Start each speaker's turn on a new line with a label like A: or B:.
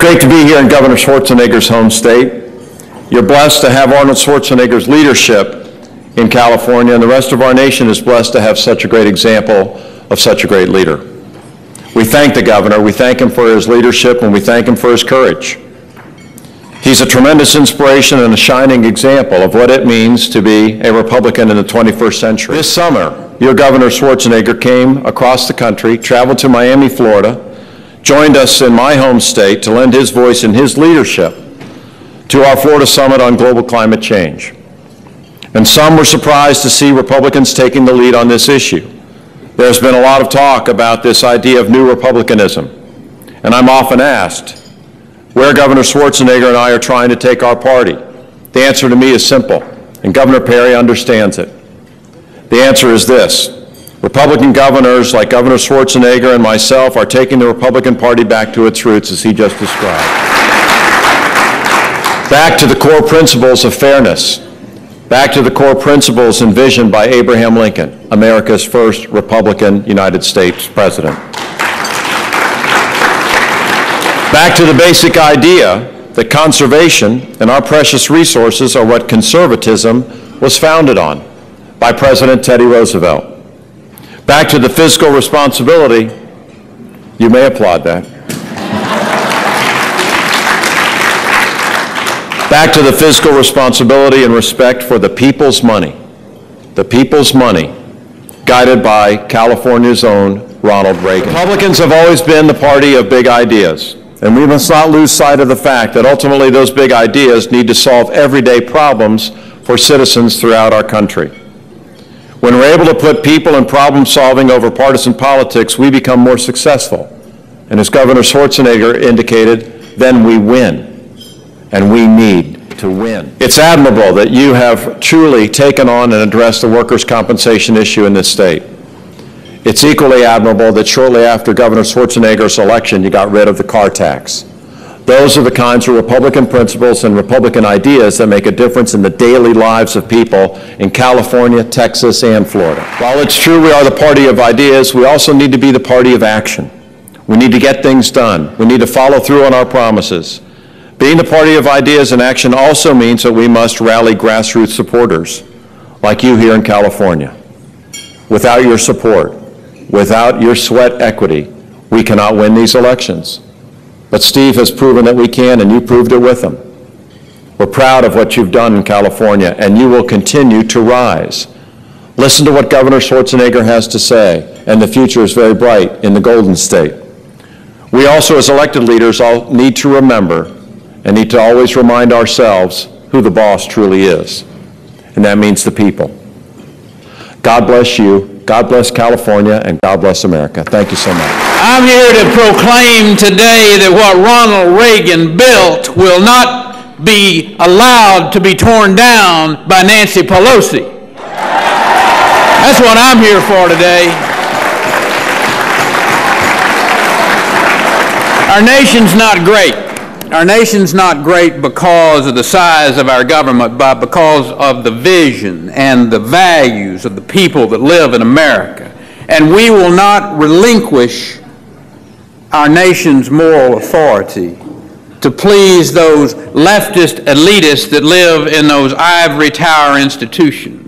A: great to be here in Governor Schwarzenegger's home state. You're blessed to have Arnold Schwarzenegger's leadership in California, and the rest of our nation is blessed to have such a great example of such a great leader. We thank the governor, we thank him for his leadership, and we thank him for his courage. He's a tremendous inspiration and a shining example of what it means to be a Republican in the 21st century. This summer, your Governor Schwarzenegger came across the country, traveled to Miami, Florida, joined us in my home state to lend his voice and his leadership to our Florida Summit on Global Climate Change. And some were surprised to see Republicans taking the lead on this issue. There's been a lot of talk about this idea of new republicanism, and I'm often asked where Governor Schwarzenegger and I are trying to take our party. The answer to me is simple, and Governor Perry understands it. The answer is this: Republican governors like Governor Schwarzenegger and myself are taking the Republican Party back to its roots, as he just described. Back to the core principles of fairness. Back to the core principles envisioned by Abraham Lincoln, America's first Republican United States president. Back to the basic idea that conservation and our precious resources are what conservatism was founded on by President Teddy Roosevelt. Back to the fiscal responsibility, you may applaud that. Back to the fiscal responsibility and respect for the people's money, guided by California's own Ronald Reagan. Republicans have always been the party of big ideas, and we must not lose sight of the fact that ultimately those big ideas need to solve everyday problems for citizens throughout our country. When we're able to put people and problem solving over partisan politics, we become more successful. And as Governor Schwarzenegger indicated, then we win. And we need to win. It's admirable that you have truly taken on and addressed the workers' compensation issue in this state. It's equally admirable that shortly after Governor Schwarzenegger's election, you got rid of the car tax. Those are the kinds of Republican principles and Republican ideas that make a difference in the daily lives of people in California, Texas, and Florida. While it's true we are the party of ideas, we also need to be the party of action. We need to get things done. We need to follow through on our promises. Being the party of ideas and action also means that we must rally grassroots supporters, like you here in California. Without your support, without your sweat equity, we cannot win these elections. But Steve has proven that we can, and you proved it with him. We're proud of what you've done in California, and you will continue to rise. Listen to what Governor Schwarzenegger has to say, and the future is very bright in the Golden State. We also, as elected leaders, all need to remember and need to always remind ourselves who the boss truly is, and that means the people. God bless you, God bless California, and God bless America. Thank you so much.
B: I'm here to proclaim today that what Ronald Reagan built will not be allowed to be torn down by Nancy Pelosi. That's what I'm here for today. Our nation's not great. Our nation's not great because of the size of our government, but because of the vision and the values of the people that live in America. And we will not relinquish our nation's moral authority to please those leftist elitists that live in those ivory tower institutions.